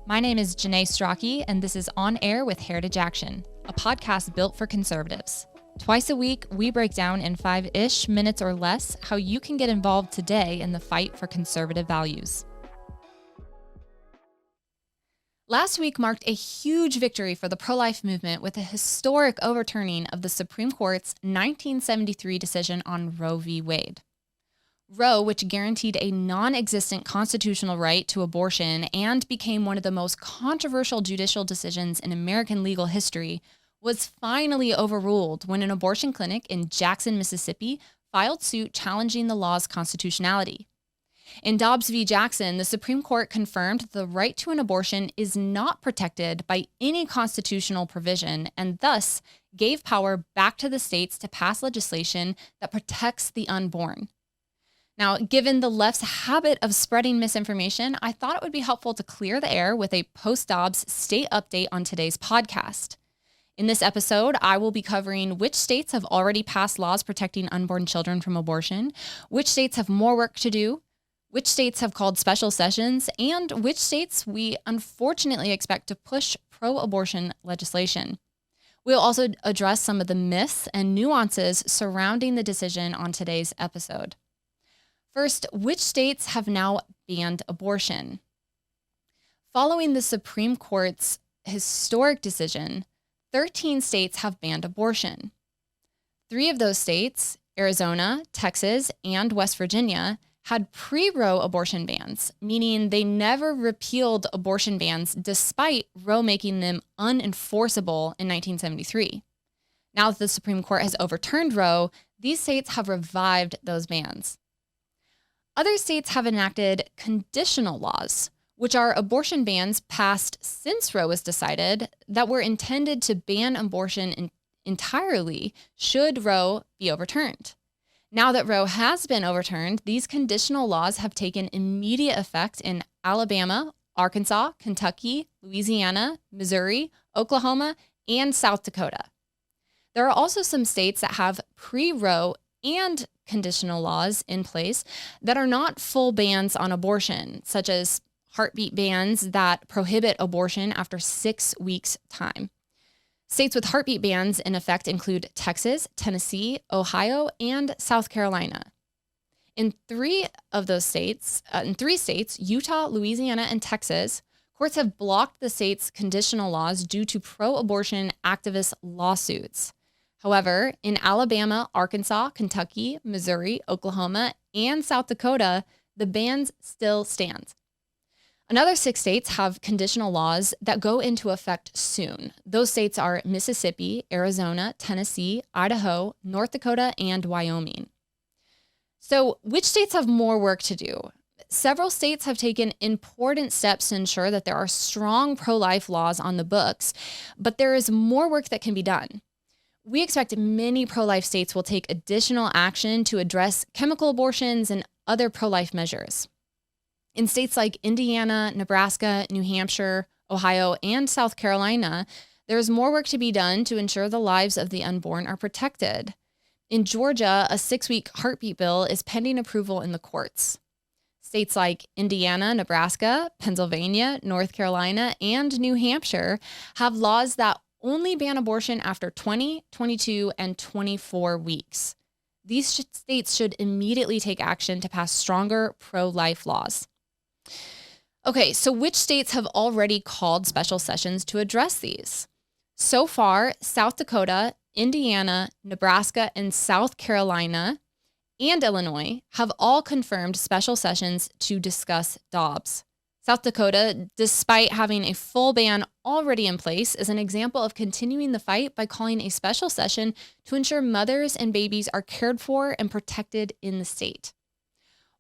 My name is Janae Stracke, and this is On Air with Heritage Action, a podcast built for conservatives. Twice a week, we break down in 5-ish minutes or less how you can get involved today in the fight for conservative values. Last week marked a huge victory for the pro-life movement with a historic overturning of the Supreme Court's 1973 decision on Roe v. Wade. Roe, which guaranteed a non-existent constitutional right to abortion and became one of the most controversial judicial decisions in American legal history, was finally overruled when an abortion clinic in Jackson, Mississippi, filed suit challenging the law's constitutionality. In Dobbs v. Jackson, the Supreme Court confirmed the right to an abortion is not protected by any constitutional provision and thus gave power back to the states to pass legislation that protects the unborn. Now, given the left's habit of spreading misinformation, I thought it would be helpful to clear the air with a post-Dobbs state update on today's podcast. In this episode, I will be covering which states have already passed laws protecting unborn children from abortion, which states have more work to do, which states have called special sessions, and which states we unfortunately expect to push pro-abortion legislation. We'll also address some of the myths and nuances surrounding the decision on today's episode. First, which states have now banned abortion? Following the Supreme Court's historic decision, 13 states have banned abortion. 3 of those states, Arizona, Texas, and West Virginia, had pre-Roe abortion bans, meaning they never repealed abortion bans despite Roe making them unenforceable in 1973. Now that the Supreme Court has overturned Roe, these states have revived those bans. Other states have enacted conditional laws, which are abortion bans passed since Roe was decided that were intended to ban abortion entirely should Roe be overturned. Now that Roe has been overturned, these conditional laws have taken immediate effect in Alabama, Arkansas, Kentucky, Louisiana, Missouri, Oklahoma, and South Dakota. There are also some states that have pre-Roe and conditional laws in place that are not full bans on abortion, such as heartbeat bans that prohibit abortion after 6 weeks' time. States with heartbeat bans in effect include Texas, Tennessee, Ohio, and South Carolina. In 3 states, Utah, Louisiana, and Texas, courts have blocked the state's conditional laws due to pro-abortion activist lawsuits. However, in Alabama, Arkansas, Kentucky, Missouri, Oklahoma, and South Dakota, the bans still stand. Another 6 states have conditional laws that go into effect soon. Those states are Mississippi, Arizona, Tennessee, Idaho, North Dakota, and Wyoming. So, which states have more work to do? Several states have taken important steps to ensure that there are strong pro-life laws on the books, but there is more work that can be done. We expect many pro-life states will take additional action to address chemical abortions and other pro-life measures. In states like Indiana, Nebraska, New Hampshire, Ohio, and South Carolina, there is more work to be done to ensure the lives of the unborn are protected. In Georgia, a 6-week heartbeat bill is pending approval in the courts. States like Indiana, Nebraska, Pennsylvania, North Carolina, and New Hampshire have laws that only ban abortion after 20, 22, and 24 weeks. These states should immediately take action to pass stronger pro-life laws. Okay, so which states have already called special sessions to address these? So far, South Dakota, Indiana, Nebraska, and South Carolina, and Illinois have all confirmed special sessions to discuss Dobbs. South Dakota, despite having a full ban already in place, is an example of continuing the fight by calling a special session to ensure mothers and babies are cared for and protected in the state.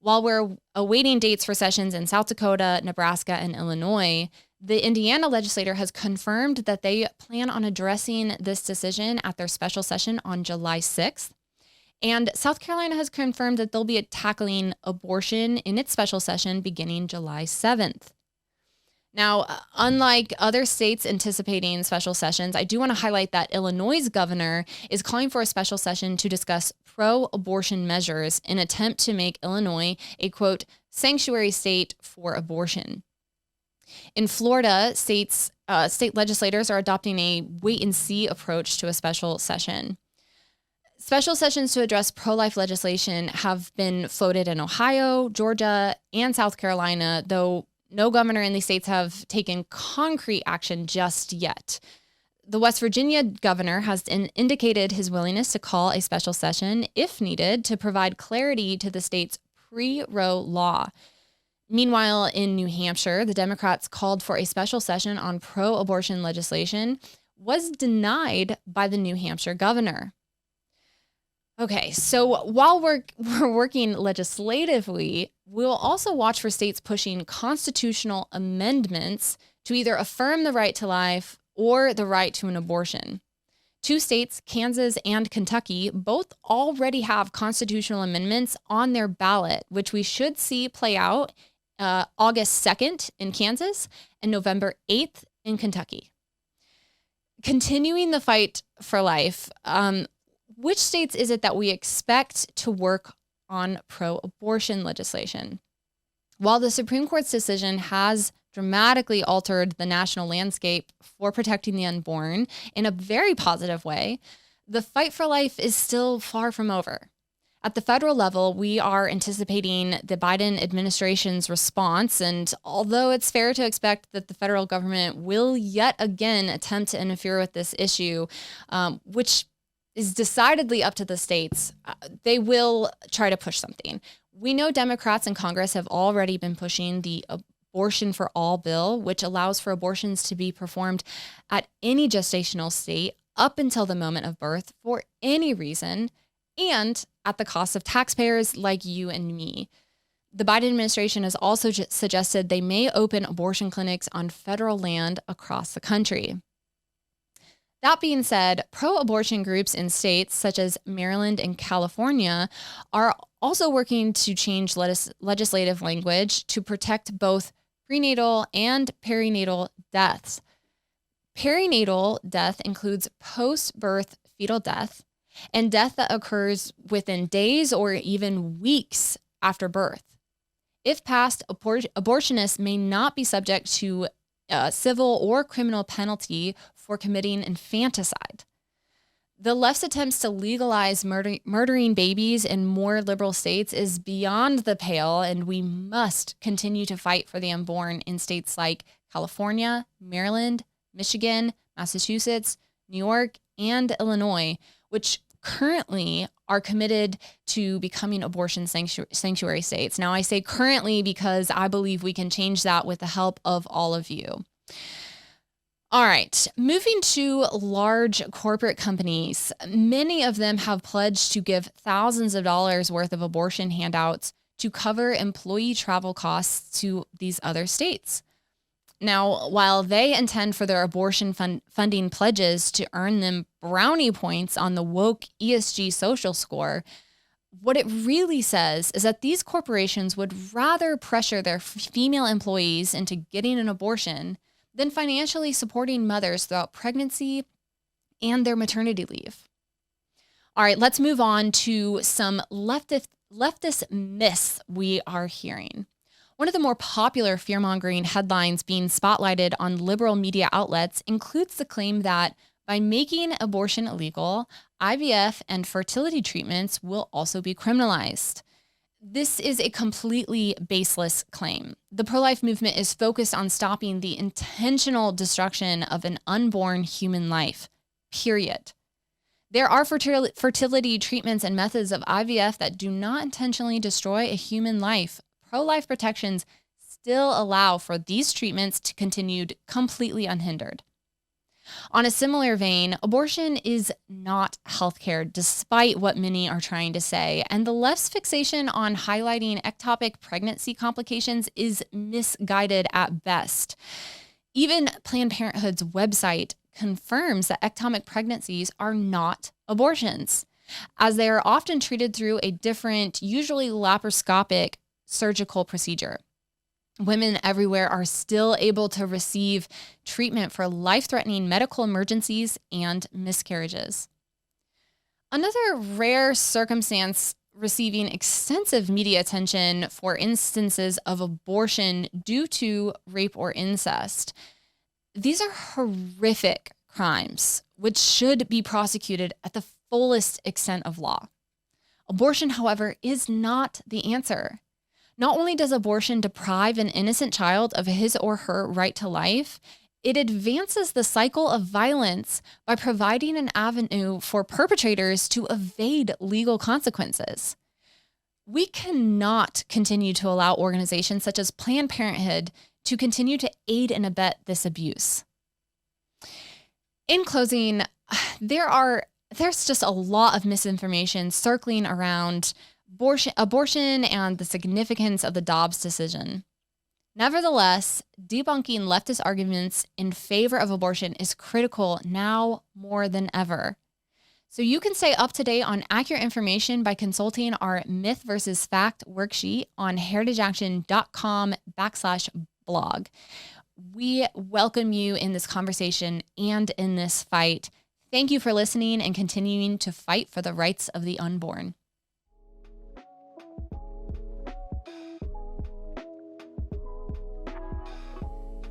While we're awaiting dates for sessions in South Dakota, Nebraska, and Illinois, the Indiana legislature has confirmed that they plan on addressing this decision at their special session on July 6th. And South Carolina has confirmed that they'll be tackling abortion in its special session beginning July 7th. Now, unlike other states anticipating special sessions, I do want to highlight that Illinois' governor is calling for a special session to discuss pro-abortion measures in an attempt to make Illinois a, quote, sanctuary state for abortion. In Florida, state legislators are adopting a wait-and-see approach to a special session. Special sessions to address pro-life legislation have been floated in Ohio, Georgia, and South Carolina, though no governor in these states have taken concrete action just yet. The West Virginia governor has indicated his willingness to call a special session, if needed, to provide clarity to the state's pre-Roe law. Meanwhile, in New Hampshire, the Democrats called for a special session on pro-abortion legislation, was denied by the New Hampshire governor. Okay, so while we're working legislatively, we'll also watch for states pushing constitutional amendments to either affirm the right to life or the right to an abortion. Two states, Kansas and Kentucky, both already have constitutional amendments on their ballot, which we should see play out August 2nd in Kansas and November 8th in Kentucky. Continuing the fight for life, which states is it that we expect to work on pro-abortion legislation? While the Supreme Court's decision has dramatically altered the national landscape for protecting the unborn in a very positive way, the fight for life is still far from over. At the federal level, we are anticipating the Biden administration's response, and although it's fair to expect that the federal government will yet again attempt to interfere with this issue, which is decidedly up to the states, they will try to push something. We know Democrats in Congress have already been pushing the Abortion for All bill, which allows for abortions to be performed at any gestational state up until the moment of birth for any reason and at the cost of taxpayers like you and me. The Biden administration has also suggested they may open abortion clinics on federal land across the country. That being said, pro-abortion groups in states such as Maryland and California are also working to change legislative language to protect both prenatal and perinatal deaths. Perinatal death includes post-birth fetal death and death that occurs within days or even weeks after birth. If passed, abortionists may not be subject to civil or criminal penalty for committing infanticide. The left's attempts to legalize murdering babies in more liberal states is beyond the pale, and we must continue to fight for the unborn in states like California, Maryland, Michigan, Massachusetts, New York, and Illinois, which currently are committed to becoming abortion sanctuary states. Now, I say currently because I believe we can change that with the help of all of you. All right, moving to large corporate companies. Many of them have pledged to give thousands of dollars worth of abortion handouts to cover employee travel costs to these other states. Now, while they intend for their abortion funding pledges to earn them brownie points on the woke ESG social score, what it really says is that these corporations would rather pressure their female employees into getting an abortion than financially supporting mothers throughout pregnancy and their maternity leave. All right, let's move on to some leftist myths we are hearing. One of the more popular fear-mongering headlines being spotlighted on liberal media outlets includes the claim that by making abortion illegal, IVF and fertility treatments will also be criminalized. This is a completely baseless claim. The pro-life movement is focused on stopping the intentional destruction of an unborn human life, period. There are fertility treatments and methods of IVF that do not intentionally destroy a human life. Pro-life protections still allow for these treatments to continue completely unhindered. On a similar vein, abortion is not healthcare, despite what many are trying to say, and the left's fixation on highlighting ectopic pregnancy complications is misguided at best. Even Planned Parenthood's website confirms that ectopic pregnancies are not abortions, as they are often treated through a different, usually laparoscopic surgical procedure. Women everywhere are still able to receive treatment for life-threatening medical emergencies and miscarriages. Another rare circumstance receiving extensive media attention for instances of abortion due to rape or incest. These are horrific crimes, which should be prosecuted at the fullest extent of law. Abortion, however, is not the answer. Not only does abortion deprive an innocent child of his or her right to life, it advances the cycle of violence by providing an avenue for perpetrators to evade legal consequences. We cannot continue to allow organizations such as Planned Parenthood to continue to aid and abet this abuse. In closing, there's just a lot of misinformation circling around abortion and the significance of the Dobbs decision. Nevertheless, debunking leftist arguments in favor of abortion is critical now more than ever. So you can stay up to date on accurate information by consulting our Myth versus Fact worksheet on heritageaction.com/blog. We welcome you in this conversation and in this fight. Thank you for listening and continuing to fight for the rights of the unborn.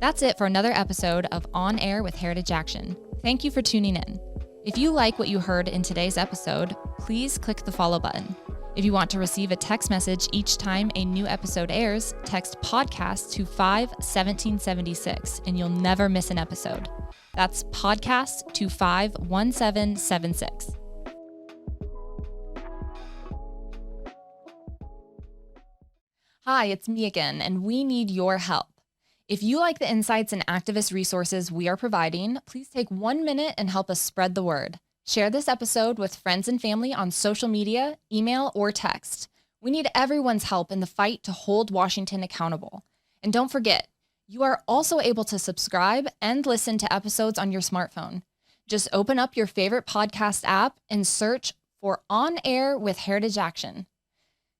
That's it for another episode of On Air with Heritage Action. Thank you for tuning in. If you like what you heard in today's episode, please click the follow button. If you want to receive a text message each time a new episode airs, text podcast to 51776 and you'll never miss an episode. That's podcast to 51776. Hi, it's me again, and we need your help. If you like the insights and activist resources we are providing, please take 1 minute and help us spread the word. Share this episode with friends and family on social media, email, or text. We need everyone's help in the fight to hold Washington accountable. And don't forget, you are also able to subscribe and listen to episodes on your smartphone. Just open up your favorite podcast app and search for On Air with Heritage Action.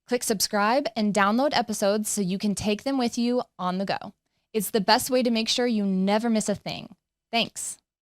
Click subscribe and download episodes so you can take them with you on the go. It's the best way to make sure you never miss a thing. Thanks.